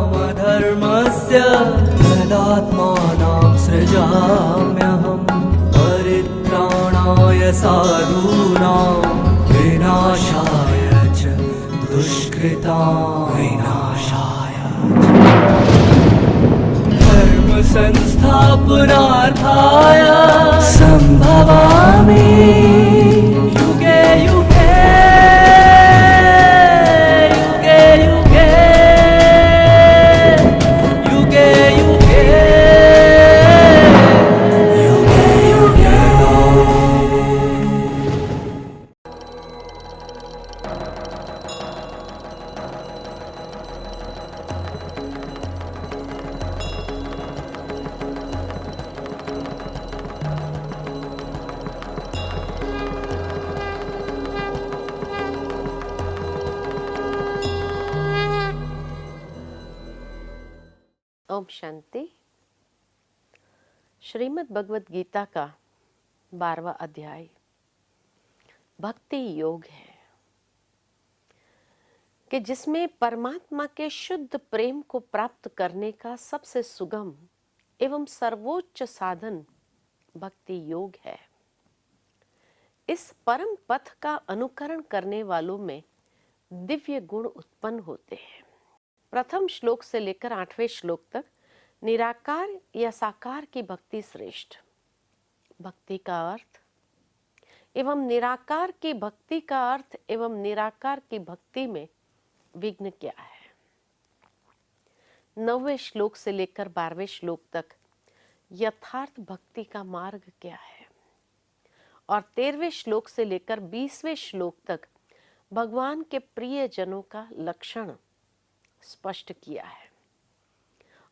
अभ्युत्थानामधर्मस्य तदात्मानं सृजाम्यहं परित्राणाय साधूनां विनाशाय च दुष्कृतां विनाशाय धर्म संस्थापनार्थाय संभवामि युगे युगे युगे युगे युगे युगे युगे ओम शांति। श्रीमद् भगवत गीता का 12वां अध्याय भक्ति योग है कि जिसमें परमात्मा के शुद्ध प्रेम को प्राप्त करने का सबसे सुगम एवं सर्वोच्च साधन भक्ति योग है। इस परम पथ का अनुकरण करने वालों में दिव्य गुण उत्पन्न होते हैं। प्रथम श्लोक से लेकर 8वें श्लोक तक निराकार या साकार की भक्ति श्रेष्ठ। भक्ति का अर्थ एवं निराकार की भक्ति का अर्थ एवं निराकार की भक्ति में विघ्न क्या है। 9वें श्लोक से लेकर 12वें श्लोक तक यथार्थ भक्ति का मार्ग क्या है और 13वें श्लोक से लेकर 20वें श्लोक तक भगवान के प्रिय जनों का लक्षण स्पष्ट किया है।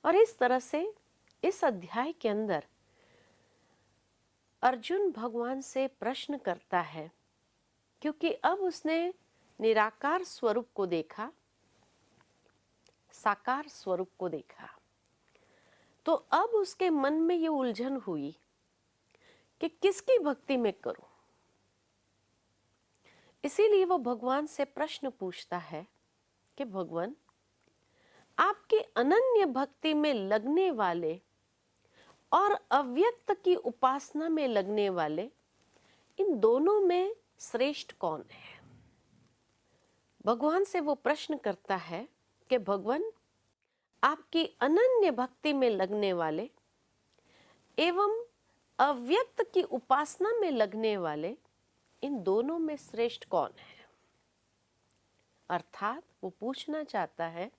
और इस तरह से इस अध्याय के अंदर अर्जुन भगवान से प्रश्न करता है, क्योंकि अब उसने निराकार स्वरूप को देखा, साकार स्वरूप को देखा, तो अब उसके मन में ये उलझन हुई कि किसकी भक्ति मैं करूं। इसीलिए वो भगवान से प्रश्न पूछता है कि भगवान, आपके अनन्य भक्ति में लगने वाले और अव्यक्त की उपासना में लगने वाले, इन दोनों में श्रेष्ठ कौन है। भगवान से वो प्रश्न करता है कि भगवान, आपकी अनन्य भक्ति में लगने वाले एवं अव्यक्त की उपासना में लगने वाले, इन दोनों में श्रेष्ठ कौन है। अर्थात वो पूछना चाहता है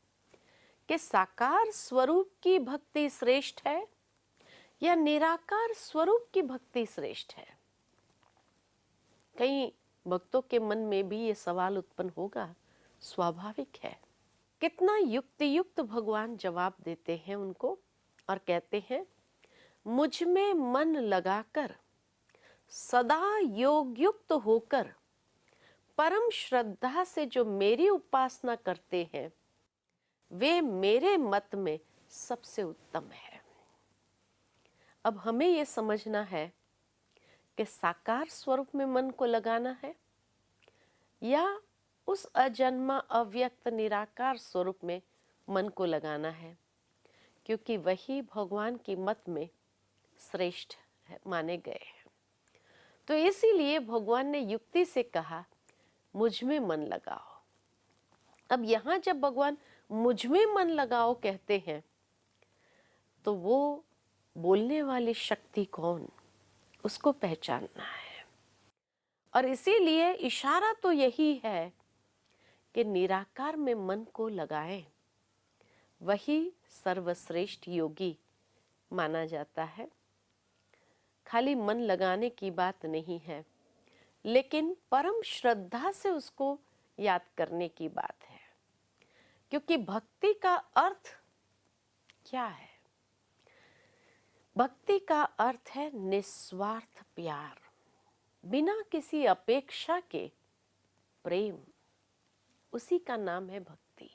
कि साकार स्वरूप की भक्ति श्रेष्ठ है या निराकार स्वरूप की भक्ति श्रेष्ठ है। कई भक्तों के मन में भी ये सवाल उत्पन्न होगा, स्वाभाविक है। कितना युक्ति युक्त भगवान जवाब देते हैं उनको और कहते हैं, मुझ में मन लगाकर सदा योग युक्त होकर परम श्रद्धा से जो मेरी उपासना करते हैं, वे मेरे मत में सबसे उत्तम है। अब हमें यह समझना है कि साकार स्वरूप में मन को लगाना है या उस अजन्मा अव्यक्त निराकार स्वरूप में मन को लगाना है, क्योंकि वही भगवान की मत में श्रेष्ठ माने गए हैं। तो इसीलिए भगवान ने युक्ति से कहा, मुझ में मन लगाओ। अब यहां जब भगवान मुझ में मन लगाओ कहते हैं, तो वो बोलने वाली शक्ति कौन, उसको पहचानना है। और इसीलिए इशारा तो यही है कि निराकार में मन को लगाएं, वही सर्वश्रेष्ठ योगी माना जाता है। खाली मन लगाने की बात नहीं है, लेकिन परम श्रद्धा से उसको याद करने की बात है। क्योंकि भक्ति का अर्थ क्या है? भक्ति का अर्थ है निस्वार्थ प्यार, बिना किसी अपेक्षा के प्रेम, उसी का नाम है भक्ति,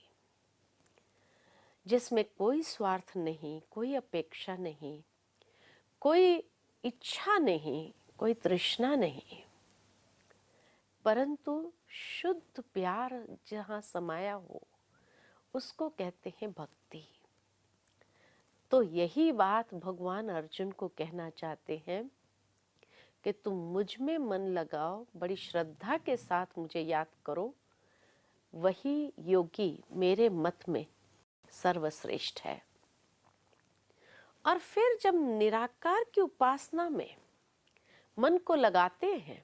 जिसमें कोई स्वार्थ नहीं, कोई अपेक्षा नहीं, कोई इच्छा नहीं, कोई तृष्णा नहीं, परंतु शुद्ध प्यार जहाँ समाया हो उसको कहते हैं भक्ति। तो यही बात भगवान अर्जुन को कहना चाहते हैं कि तुम मुझ में मन लगाओ, बड़ी श्रद्धा के साथ मुझे याद करो, वही योगी मेरे मत में सर्वश्रेष्ठ है। और फिर जब निराकार की उपासना में मन को लगाते हैं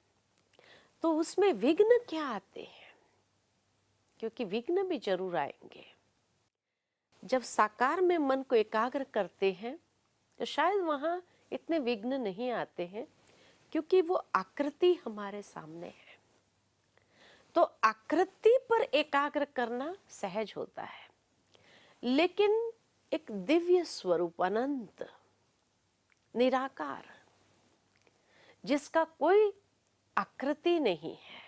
तो उसमें विघ्न क्या आते हैं, क्योंकि विघ्न भी जरूर आएंगे। जब साकार में मन को एकाग्र करते हैं तो शायद वहां इतने विघ्न नहीं आते हैं, क्योंकि वो आकृति हमारे सामने है। तो आकृति पर एकाग्र करना सहज होता है, लेकिन एक दिव्य स्वरूप अनंत निराकार जिसका कोई आकृति नहीं है,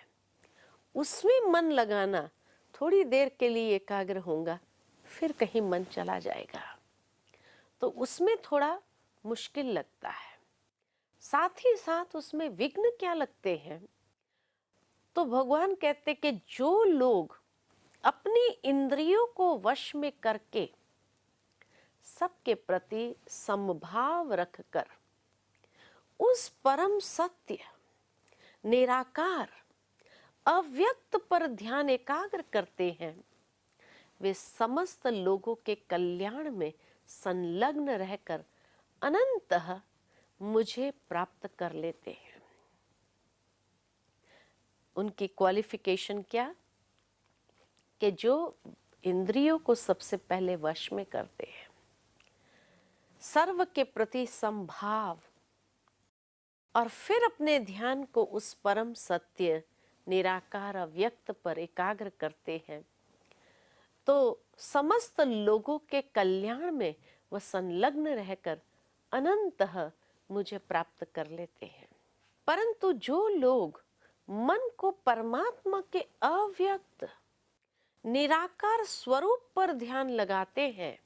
उसमें मन लगाना थोड़ी देर के लिए एकाग्र होगा, फिर कहीं मन चला जाएगा, तो उसमें थोड़ा मुश्किल लगता है। साथ ही साथ उसमें विघ्न क्या लगते हैं, तो भगवान कहते कि जो लोग अपनी इंद्रियों को वश में करके सबके प्रति समभाव रखकर उस परम सत्य निराकार अव्यक्त पर ध्यान एकाग्र करते हैं, वे समस्त लोगों के कल्याण में संलग्न रहकर अनंतः मुझे प्राप्त कर लेते हैं। उनकी क्वालिफिकेशन क्या, कि जो इंद्रियों को सबसे पहले वश में करते हैं, सर्व के प्रति समभाव, और फिर अपने ध्यान को उस परम सत्य निराकार अव्यक्त पर एकाग्र करते हैं, तो समस्त लोगों के कल्याण में वह संलग्न रहकर अनंतः मुझे प्राप्त कर लेते हैं। परंतु जो लोग मन को परमात्मा के अव्यक्त निराकार स्वरूप पर ध्यान लगाते हैं,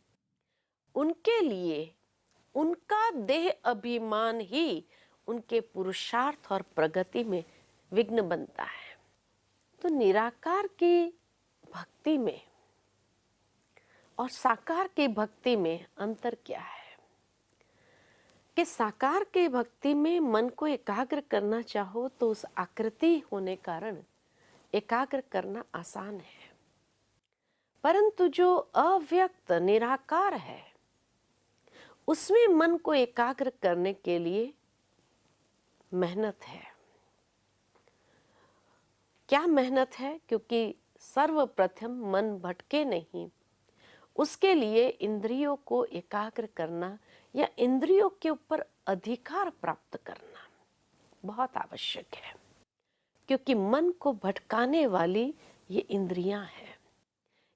उनके लिए उनका देह अभिमान ही उनके पुरुषार्थ और प्रगति में विघ्न बनता है। तो निराकार की भक्ति में और साकार की भक्ति में अंतर क्या है, कि साकार की भक्ति में मन को एकाग्र करना चाहो तो उस आकृति होने कारण एकाग्र करना आसान है, परंतु जो अव्यक्त निराकार है उसमें मन को एकाग्र करने के लिए मेहनत है। क्या मेहनत है, क्योंकि सर्वप्रथम मन भटके नहीं, उसके लिए इंद्रियों को एकाग्र करना या इंद्रियों के ऊपर अधिकार प्राप्त करना बहुत आवश्यक है, क्योंकि मन को भटकाने वाली ये इंद्रियां हैं।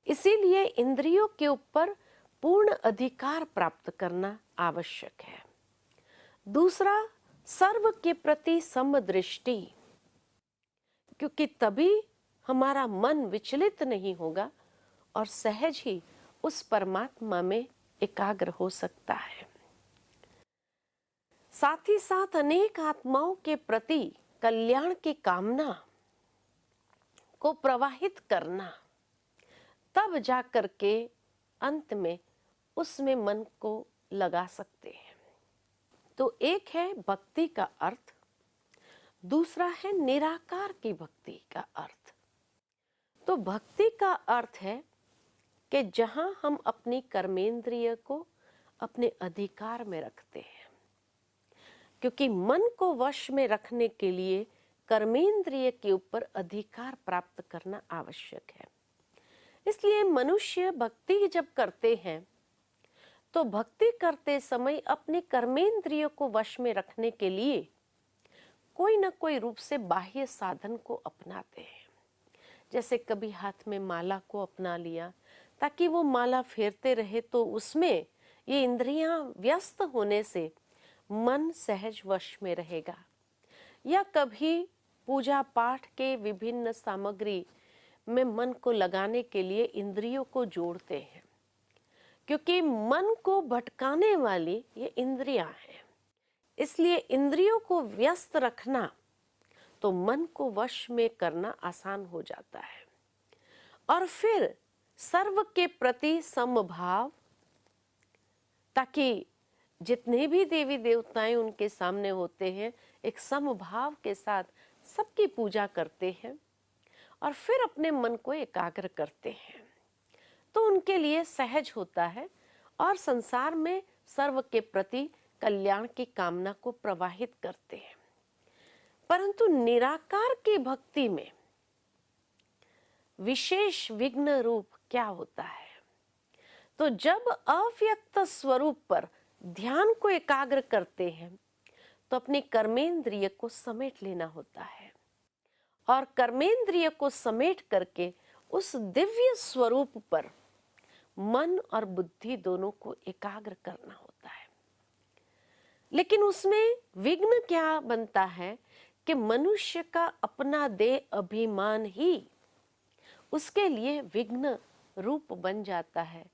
इसीलिए इंद्रियों के ऊपर पूर्ण अधिकार प्राप्त करना आवश्यक है। दूसरा, सर्व के प्रति समदृष्टि, क्योंकि तभी हमारा मन विचलित नहीं होगा और सहज ही उस परमात्मा में एकाग्र हो सकता है। साथ ही साथ अनेक आत्माओं के प्रति कल्याण की कामना को प्रवाहित करना, तब जाकर के अंत में उसमें मन को लगा सकते हैं। तो एक है भक्ति का अर्थ, दूसरा है निराकार की भक्ति का अर्थ। तो भक्ति का अर्थ है कि जहां हम अपनी कर्मेंद्रिय को अपने अधिकार में रखते हैं, क्योंकि मन को वश में रखने के लिए कर्मेंद्रिय के ऊपर अधिकार प्राप्त करना आवश्यक है। इसलिए मनुष्य भक्ति जब करते हैं तो भक्ति करते समय अपने कर्मेंद्रियों को वश में रखने के लिए कोई न कोई रूप से बाह्य साधन को अपनाते हैं। जैसे कभी हाथ में माला को अपना लिया ताकि वो माला फेरते रहे, तो उसमें ये इंद्रियां व्यस्त होने से मन सहज वश में रहेगा। या कभी पूजा पाठ के विभिन्न सामग्री में मन को लगाने के लिए इंद्रियों को जोड़ते हैं, क्योंकि मन को भटकाने वाली ये इंद्रियां हैं। इसलिए इंद्रियों को व्यस्त रखना तो मन को वश में करना आसान हो जाता है। और फिर सर्व के प्रति समभाव, ताकि जितने भी देवी देवताएं उनके सामने होते हैं एक समभाव के साथ सबकी पूजा करते हैं और फिर अपने मन को एकाग्र करते हैं, तो उनके लिए सहज होता है और संसार में सर्व के प्रति कल्याण की कामना को प्रवाहित करते हैं। परंतु निराकार की भक्ति में विशेष विघ्न रूप क्या होता है? तो जब अव्यक्त स्वरूप पर ध्यान को एकाग्र करते हैं तो अपनी कर्मेंद्रिय को समेट लेना होता है और कर्मेंद्रिय को समेट करके उस दिव्य स्वरूप पर मन और बुद्धि दोनों को एकाग्र करना होता है। लेकिन उसमें विघ्न क्या बनता है कि मनुष्य का अपना देह अभिमान ही उसके लिए विघ्न रूप बन जाता है।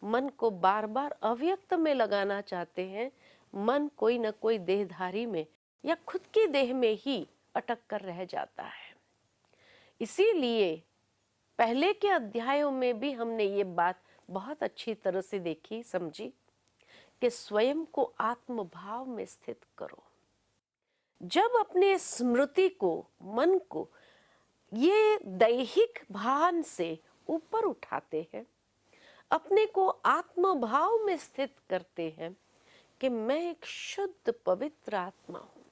मन को बार बार अव्यक्त में लगाना चाहते हैं, मन कोई न कोई देहधारी में या खुद की देह में ही अटक कर रह जाता है। इसीलिए पहले के अध्यायों में भी हमने ये बात बहुत अच्छी तरह से देखी समझी कि स्वयं को आत्म भाव में स्थित करो। जब अपने स्मृति को, मन को ये दैहिक भान से ऊपर उठाते हैं, अपने को आत्म भाव में स्थित करते हैं कि मैं एक शुद्ध पवित्र आत्मा हूं,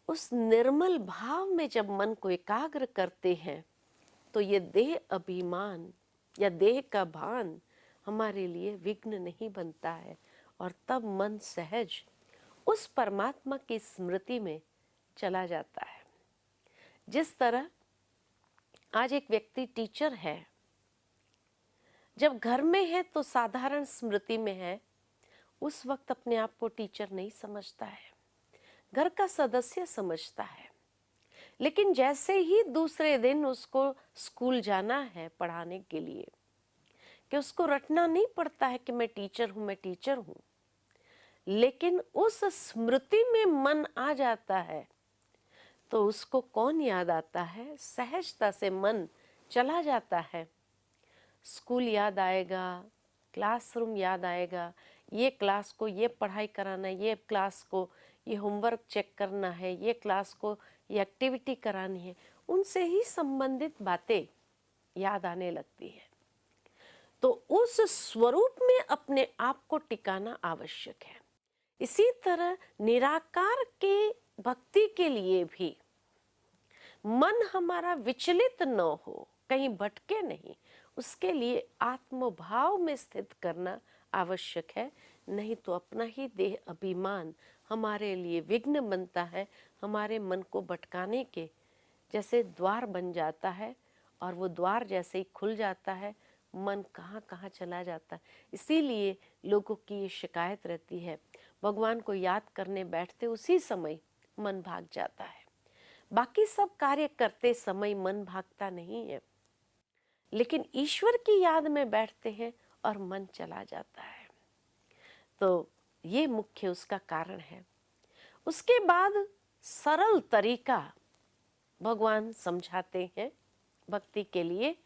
उस निर्मल भाव में जब मन को एकाग्र करते हैं तो ये देह अभिमान या देह का भान हमारे लिए विघ्न नहीं बनता है और तब मन सहज उस परमात्मा की स्मृति में चला जाता है। जिस तरह आज एक व्यक्ति टीचर है, जब घर में है तो साधारण स्मृति में है, उस वक्त अपने आप को टीचर नहीं समझता है, घर का सदस्य समझता है। लेकिन जैसे ही दूसरे दिन उसको स्कूल जाना है पढ़ाने के लिए, कि उसको रटना नहीं पड़ता है कि मैं टीचर हूं, मैं टीचर हूं, लेकिन उस स्मृति में मन आ जाता है तो उसको कौन याद आता है? सहजता से मन चला जाता है। स्कूल याद आएगा, क्लासरूम याद आएगा, ये क्लास को ये पढ़ाई कराना है, ये क्लास को ये होमवर्क चेक करना है, ये क्लास को ये एक्टिविटी करानी है, उनसे ही संबंधित बातें याद आने लगती है। तो उस स्वरूप में अपने आप को टिकाना आवश्यक है। इसी तरह निराकार के भक्ति के लिए भी मन हमारा विचलित न हो, कहीं भटके नहीं, उसके लिए आत्मभाव में स्थित करना आवश्यक है। नहीं तो अपना ही देह अभिमान हमारे लिए विघ्न बनता है, हमारे मन को भटकाने के जैसे द्वार बन जाता है और वो द्वार जैसे ही खुल जाता है मन कहाँ कहाँ चला जाता है। इसीलिए लोगों की ये शिकायत रहती है, भगवान को याद करने बैठते उसी समय मन भाग जाता है, बाकी सब कार्य करते समय मन भागता नहीं है, लेकिन ईश्वर की याद में बैठते हैं और मन चला जाता है। तो ये मुख्य उसका कारण है। उसके बाद सरल तरीका भगवान समझाते हैं भक्ति के लिए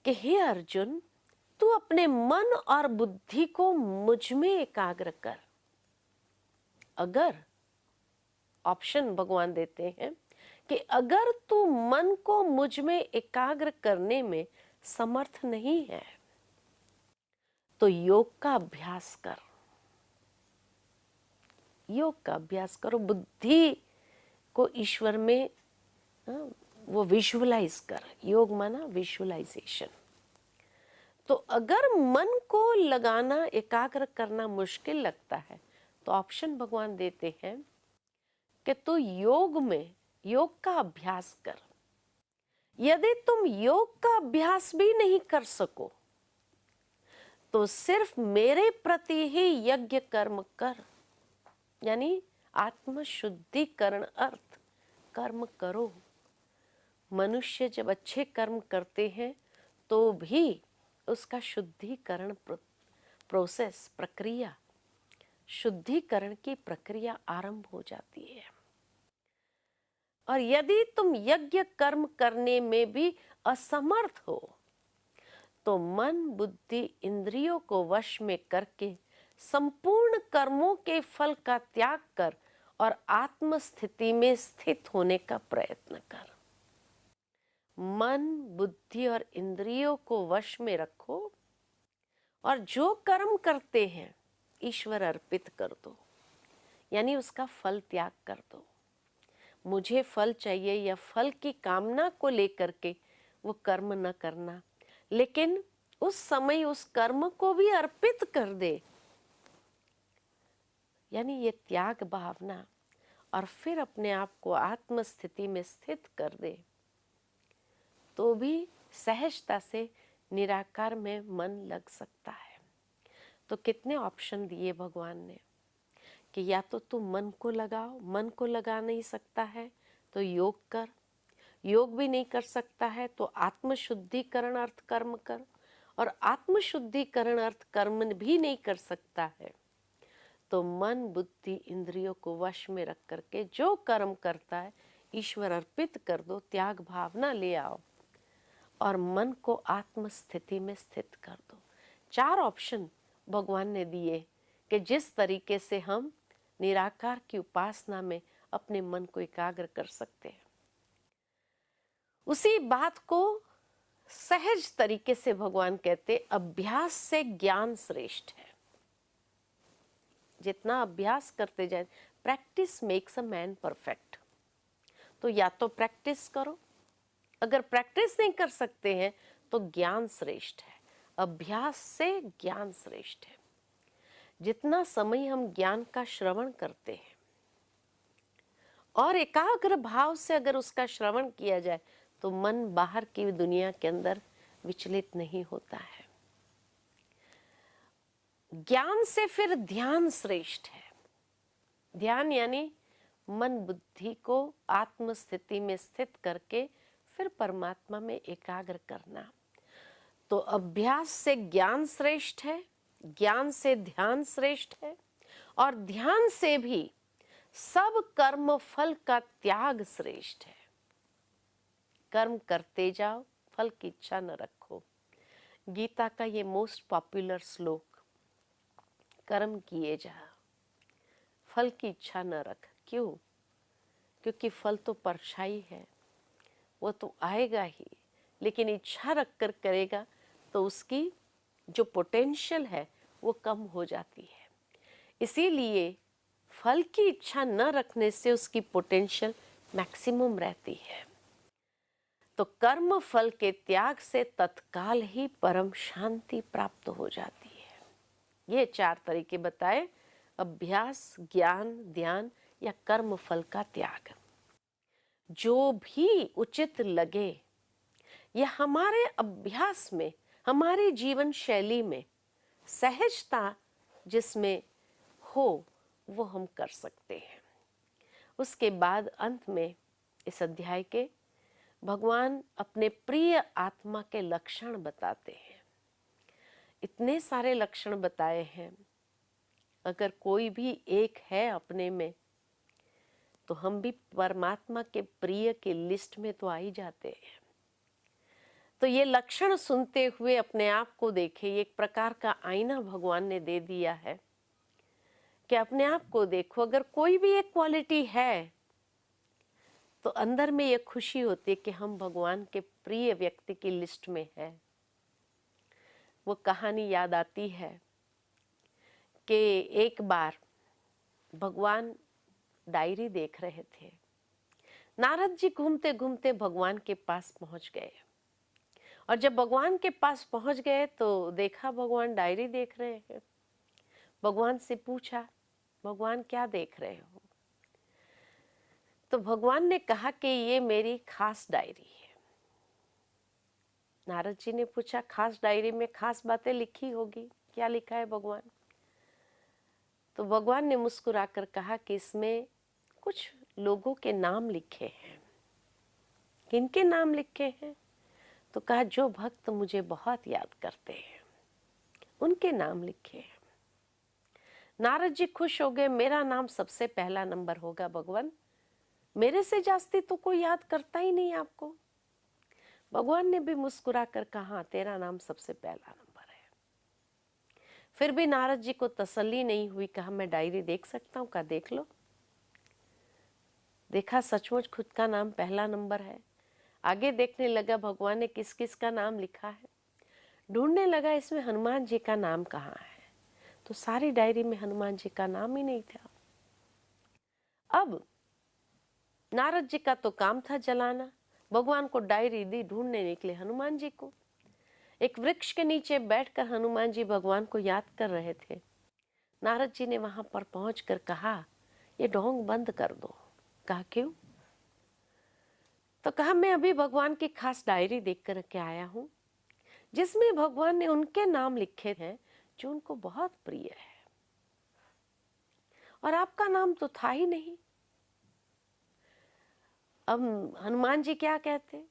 कि हे अर्जुन, तू अपने मन और बुद्धि को मुझ में एकाग्र कर। अगर ऑप्शन भगवान देते हैं कि अगर तू मन को मुझ में एकाग्र करने में समर्थ नहीं है तो योग का अभ्यास कर, योग का अभ्यास करो, बुद्धि को ईश्वर में वो विजुअलाइज कर। योग माना विजुअलाइजेशन। तो अगर मन को लगाना, एकाग्र करना मुश्किल लगता है तो ऑप्शन भगवान देते हैं कि तू योग में योग का अभ्यास कर। यदि तुम योग का अभ्यास भी नहीं कर सको तो सिर्फ मेरे प्रति ही यज्ञ कर्म कर, यानी आत्मशुद्धिकरण अर्थ कर्म करो। मनुष्य जब अच्छे कर्म करते हैं तो भी उसका शुद्धिकरण प्रोसेस, प्रक्रिया, शुद्धिकरण की प्रक्रिया आरंभ हो जाती है। और यदि तुम यज्ञ कर्म करने में भी असमर्थ हो तो मन बुद्धि इंद्रियों को वश में करके संपूर्ण कर्मों के फल का त्याग कर और आत्म स्थिति में स्थित होने का प्रयत्न कर। मन बुद्धि और इंद्रियों को वश में रखो और जो कर्म करते हैं ईश्वर अर्पित कर दो, यानी उसका फल त्याग कर दो। मुझे फल चाहिए या फल की कामना को लेकर के वो कर्म न करना, लेकिन उस समय उस कर्म को भी अर्पित कर दे, यानी ये त्याग भावना, और फिर अपने आप को आत्म स्थिति में स्थित कर दे, तो भी सहजता से निराकार में मन लग सकता है। तो कितने ऑप्शन दिए भगवान ने कि या तो तू मन को लगाओ, मन को लगा नहीं सकता है तो योग कर, योग भी नहीं कर सकता है तो आत्मशुद्धिकरण अर्थ कर्म कर, और आत्मशुद्धिकरण अर्थ कर्म भी नहीं कर सकता है तो मन बुद्धि इंद्रियों को वश में रख करके जो कर्म करता है ईश्वर अर्पित कर दो, त्याग भावना ले आओ और मन को आत्म स्थिति में स्थित कर दो। 4 ऑप्शन भगवान ने दिए कि जिस तरीके से हम निराकार की उपासना में अपने मन को एकाग्र कर सकते हैं। उसी बात को सहज तरीके से भगवान कहते अभ्यास से ज्ञान श्रेष्ठ है। जितना अभ्यास करते जाए, practice makes a man perfect. तो या तो प्रैक्टिस करो, अगर प्रैक्टिस नहीं कर सकते हैं तो ज्ञान श्रेष्ठ है, अभ्यास से ज्ञान श्रेष्ठ है। जितना समय हम ज्ञान का श्रवण करते हैं और एकाग्र भाव से अगर उसका श्रवण किया जाए तो मन बाहर की दुनिया के अंदर विचलित नहीं होता है। ज्ञान से फिर ध्यान श्रेष्ठ है। ध्यान यानी मन बुद्धि को आत्म स्थिति में स्थित करके फिर परमात्मा में एकाग्र करना। तो अभ्यास से ज्ञान श्रेष्ठ है, ज्ञान से ध्यान श्रेष्ठ है, और ध्यान से भी सब कर्म फल का त्याग श्रेष्ठ है। कर्म करते जाओ, फल की इच्छा न रखो। गीता का ये मोस्ट पॉपुलर श्लोक, कर्म किए जा, फल की इच्छा न रख। क्यों? क्योंकि फल तो परछाई है, वो तो आएगा ही, लेकिन इच्छा रख कर करेगा तो उसकी जो पोटेंशियल है वो कम हो जाती है। इसीलिए फल की इच्छा न रखने से उसकी पोटेंशियल मैक्सिमम रहती है। तो कर्म फल के त्याग से तत्काल ही परम शांति प्राप्त हो जाती है। ये 4 तरीके बताए, अभ्यास, ज्ञान, ध्यान या कर्म फल का त्याग। जो भी उचित लगे, यह हमारे अभ्यास में, हमारी जीवन शैली में सहजता जिसमें हो वो हम कर सकते हैं। उसके बाद अंत में इस अध्याय के भगवान अपने प्रिय आत्मा के लक्षण बताते हैं। इतने सारे लक्षण बताए हैं, अगर कोई भी एक है अपने में तो हम भी परमात्मा के प्रिय के लिस्ट में तो आ ही जाते हैं। तो ये लक्षण सुनते हुए अपने आप को देखें। ये एक प्रकार का आईना भगवान ने दे दिया है कि अपने आप को देखो। अगर कोई भी एक क्वालिटी है तो अंदर में ये खुशी होती है कि हम भगवान के प्रिय व्यक्ति की लिस्ट में है। वो कहानी याद आती है कि एक बार भगवान डायरी देख रहे थे। नारद जी घूमते घूमते भगवान के पास पहुंच गए, और जब भगवान के पास पहुंच गए तो देखा भगवान डायरी देख रहे हैं। भगवान से पूछा, भगवान क्या देख रहे हो? तो भगवान ने कहा कि ये मेरी खास डायरी है। नारद जी ने पूछा, खास डायरी में खास बातें लिखी होगी? क्या लिखा है भगवान? तो भगवान ने मुस्कुराकर कहा कि इसमें कुछ लोगों के नाम लिखे हैं। किनके नाम लिखे हैं? तो कहा जो भक्त मुझे बहुत याद करते हैं उनके नाम लिखे हैं। नारद जी खुश हो गए, मेरा नाम सबसे पहला नंबर होगा भगवान, मेरे से जास्ती तो कोई याद करता ही नहीं आपको। भगवान ने भी मुस्कुरा कर कहा तेरा नाम सबसे पहला नंबर है। फिर भी नारद जी को तसल्ली नहीं हुई, कहा मैं डायरी देख सकता हूँ? कहा देख लो। देखा, सचमुच खुद का नाम पहला नंबर है। आगे देखने लगा भगवान ने किस किस का नाम लिखा है। ढूंढने लगा इसमें हनुमान जी का नाम कहाँ है, तो सारी डायरी में हनुमान जी का नाम ही नहीं था। अब नारद जी का तो काम था जलाना, भगवान को डायरी दी, ढूंढने निकले हनुमान जी को। एक वृक्ष के नीचे बैठकर हनुमान जी भगवान को याद कर रहे थे। नारद जी ने वहां पर पहुंचकर कहा ये ढोंग बंद कर दो। कहा क्यों? तो कहा मैं अभी भगवान की खास डायरी देख कर के आया हूं जिसमें भगवान ने उनके नाम लिखे हैं जो उनको बहुत प्रिय है, और आपका नाम तो था ही नहीं। अब हनुमान जी क्या कहते?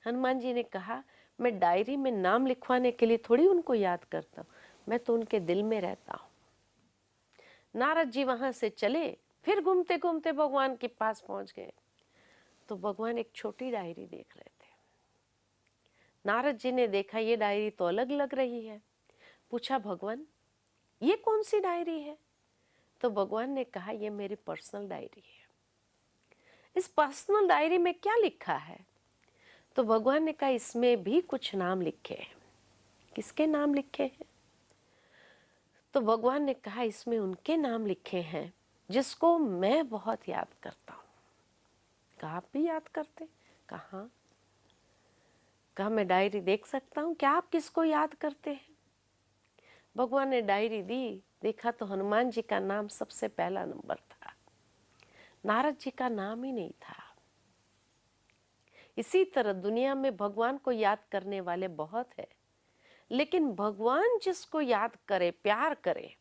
हनुमान जी ने कहा मैं डायरी में नाम लिखवाने के लिए थोड़ी उनको याद करता हूं, मैं तो उनके दिल में रहता हूं। नारद जी वहां से चले, फिर घूमते घूमते भगवान के पास पहुंच गए तो भगवान एक छोटी डायरी देख रहे थे। नारद जी ने देखा ये डायरी तो अलग लग रही है। पूछा भगवान ये कौन सी डायरी है? तो भगवान ने कहा ये मेरी पर्सनल डायरी है। इस पर्सनल डायरी में क्या लिखा है? तो भगवान ने कहा इसमें भी कुछ नाम लिखे हैं। किसके नाम लिखे हैं? तो भगवान ने कहा इसमें उनके नाम लिखे हैं जिसको मैं बहुत याद करता हूं। कहा आप भी याद करते? कहा मैं डायरी देख सकता हूं? क्या आप किसको याद करते हैं? भगवान ने डायरी दी, देखा तो हनुमान जी का नाम सबसे पहला नंबर था, नारद जी का नाम ही नहीं था। इसी तरह दुनिया में भगवान को याद करने वाले बहुत है, लेकिन भगवान जिसको याद करे, प्यार करे,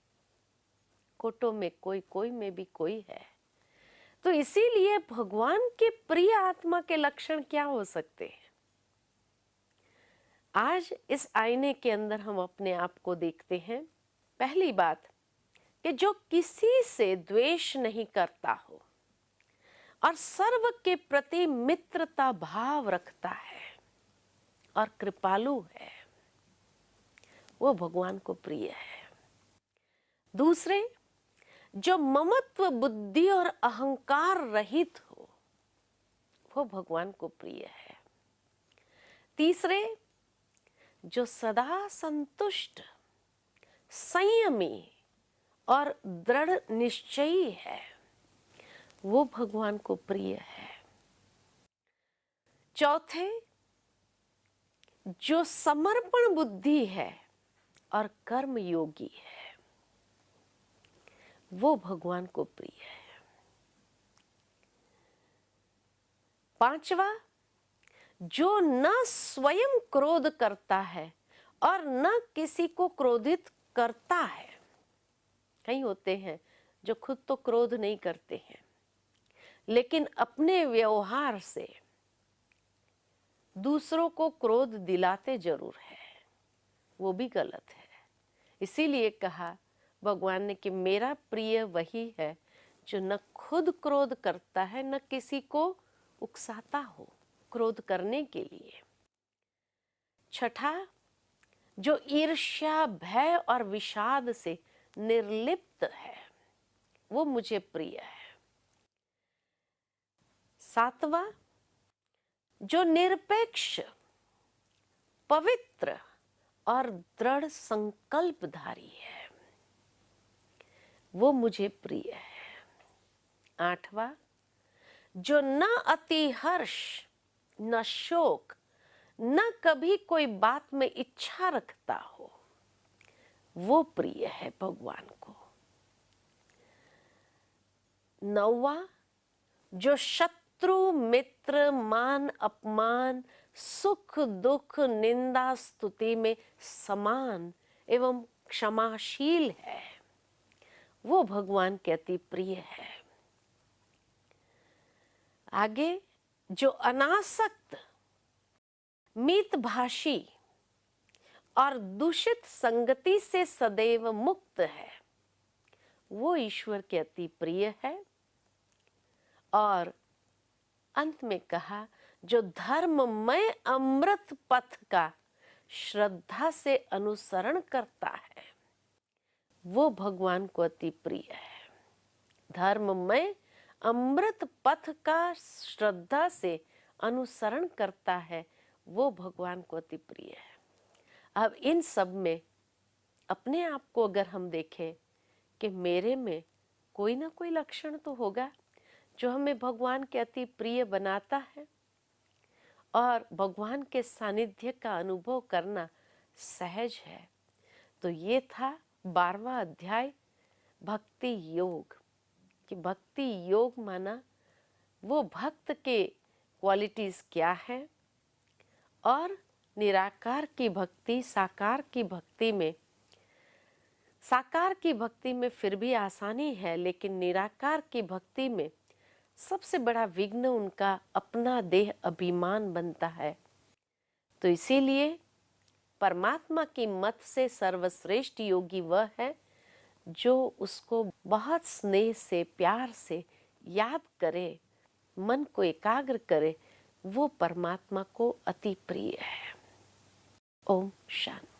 कोटों में कोई, कोई में भी कोई है। तो इसीलिए भगवान के प्रिय आत्मा के लक्षण क्या हो सकते हैं? आज इस आईने के अंदर हम अपने आप को देखते हैं। पहली बात कि जो किसी से द्वेष नहीं करता हो और सर्व के प्रति मित्रता भाव रखता है और कृपालु है, वो भगवान को प्रिय है। दूसरे, जो ममत्व बुद्धि और अहंकार रहित हो, वो भगवान को प्रिय है। तीसरे, जो सदा संतुष्ट, संयमी और दृढ़ निश्चयी है, वो भगवान को प्रिय है। चौथे, जो समर्पण बुद्धि है और कर्म योगी है, वो भगवान को प्रिय है। पांचवा, जो न स्वयं क्रोध करता है और न किसी को क्रोधित करता है। कई होते हैं जो खुद तो क्रोध नहीं करते हैं, लेकिन अपने व्यवहार से दूसरों को क्रोध दिलाते जरूर है, वो भी गलत है। इसीलिए कहा भगवान ने कि मेरा प्रिय वही है जो न खुद क्रोध करता है, न किसी को उकसाता हो क्रोध करने के लिए। छठा, जो ईर्ष्या, भय और विषाद से निर्लिप्त है, वो मुझे प्रिय है। सातवां, जो निरपेक्ष, पवित्र और दृढ़ संकल्पधारी है, वो मुझे प्रिय है। आठवां, जो न अति हर्ष, न शोक, न कभी कोई बात में इच्छा रखता हो, वो प्रिय है भगवान को। नौवां, जो शत्रु, मित्र, मान अपमान, सुख दुख, निंदा स्तुति में समान एवं क्षमाशील है, वो भगवान के अति प्रिय है। आगे, जो अनासक्त, मितभाषी और दूषित संगति से सदैव मुक्त है, वो ईश्वर के अति प्रिय है। और अंत में कहा, जो धर्ममय अमृत पथ का श्रद्धा से अनुसरण करता है, वो भगवान को अति प्रिय है। धर्ममय अमृत पथ का श्रद्धा से अनुसरण करता है, वो भगवान को अति प्रिय है। अब इन सब में अपने आप को अगर हम देखें कि मेरे में कोई ना कोई लक्षण तो होगा जो हमें भगवान के अति प्रिय बनाता है, और भगवान के सानिध्य का अनुभव करना सहज है। तो ये था 12वां अध्याय, भक्ति योग। कि भक्ति योग माना वो भक्त के क्वालिटीज क्या है, और निराकार की भक्ति, साकार की भक्ति में, साकार की भक्ति में फिर भी आसानी है, लेकिन निराकार की भक्ति में सबसे बड़ा विघ्न उनका अपना देह अभिमान बनता है। तो इसीलिए परमात्मा की मत से सर्वश्रेष्ठ योगी वह है जो उसको बहुत स्नेह से, प्यार से याद करे, मन को एकाग्र करे, वो परमात्मा को अति प्रिय है। ओम शांति।